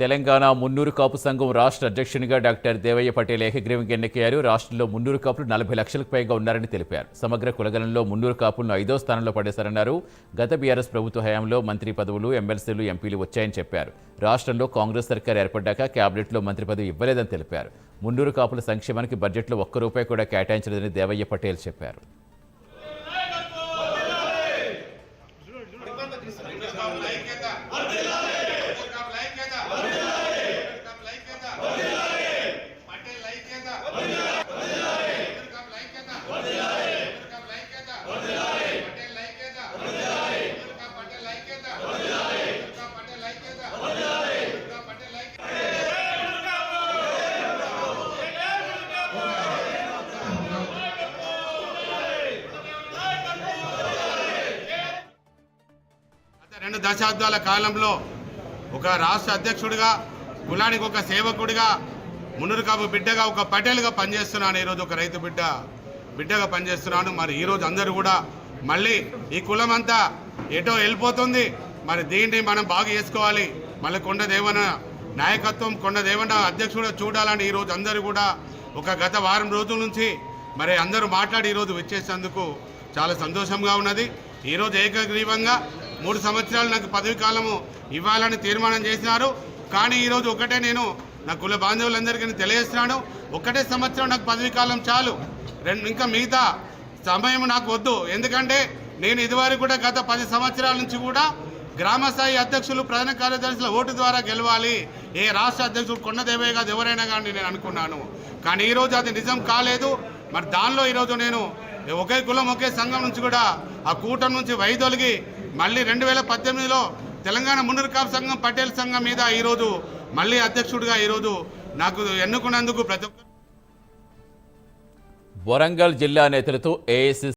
తెలంగాణ మున్నూరు కాపు సంఘం రాష్ట్ర అధ్యక్షునిగా డాక్టర్ దేవయ్య పటేల్ ఏకగ్రీవంగా ఎన్నికయ్యారు. రాష్ట్రంలో మున్నూరు కాపులు 40 లక్షలకు పైగా ఉన్నారని తెలిపారు. సమగ్ర కులగణంలో మున్నూరు కాపులను 5వ స్థానంలో పడేశారన్నారు. గత బీఆర్ఎస్ ప్రభుత్వ హయాంలో మంత్రి పదవులు, ఎమ్మెల్సీలు, ఎంపీలు వచ్చాయని చెప్పారు. రాష్ట్రంలో కాంగ్రెస్ సర్కార్ ఏర్పడ్డాక క్యాబినెట్లో మంత్రి పదవి ఇవ్వలేదని తెలిపారు. మున్నూరు కాపుల సంక్షేమానికి బడ్జెట్లో ఒక్క రూపాయి కూడా కేటాయించలేదని దేవయ్య పటేల్ చెప్పారు. రెండు దశాబ్దాల కాలంలో ఒక రాష్ట్ర అధ్యక్షుడిగా, కులానికి ఒక సేవకుడిగా, మున్నూరు కాపు బిడ్డగా, ఒక పటేల్గా పనిచేస్తున్నాను. ఈరోజు ఒక రైతు బిడ్డగా పనిచేస్తున్నాను. మరి ఈరోజు అందరూ కూడా మళ్ళీ ఈ కులం అంతా ఎటో వెళ్ళిపోతుంది. మరి దీన్ని మనం బాగా చేసుకోవాలి. మళ్ళీ కొండ దేవన నాయకత్వం, కొండ దేవన అధ్యక్షుడు చూడాలని ఈరోజు అందరూ కూడా ఒక గత వారం రోజుల నుంచి మరి అందరూ మాట్లాడి ఈరోజు వచ్చేసేందుకు చాలా సంతోషంగా ఉన్నది. ఈరోజు ఏకగ్రీవంగా 3 సంవత్సరాలు నాకు పదవి కాలము ఇవ్వాలని తీర్మానం చేసినారు. కానీ ఈరోజు ఒకటే నేను నా కుల బాంధవులందరికీ తెలియజేస్తున్నాను, ఒకటే సంవత్సరం నాకు పదవి కాలం చాలు. ఇంకా మిగతా సమయం నాకు వద్దు. ఎందుకంటే నేను ఇదివరకు కూడా గత 10 సంవత్సరాల నుంచి కూడా గ్రామస్థాయి అధ్యక్షులు, ప్రధాన కార్యదర్శుల ఓటు ద్వారా గెలవాలి, ఏ రాష్ట్ర అధ్యక్షుడు కొండ దేవయ్య కాదు ఎవరైనా కానీ నేను అనుకున్నాను. కానీ ఈరోజు అది నిజం కాలేదు. మరి దానిలో ఈరోజు నేను ఒకే కులం ఒకే సంఘం నుంచి కూడా ఆ కూటమి నుంచి వైదొలిగి మళ్ళీ 2018లో తెలంగాణ మున్నూరు కాపు సంఘం, పటేల్ సంఘం మీద ఈరోజు మళ్ళీ అధ్యక్షుడిగా ఈరోజు నాకు ఎన్నుకున్నందుకు ప్రతి ఒక్క వరంగల్ జిల్లా నేతలతో ఏఐసీ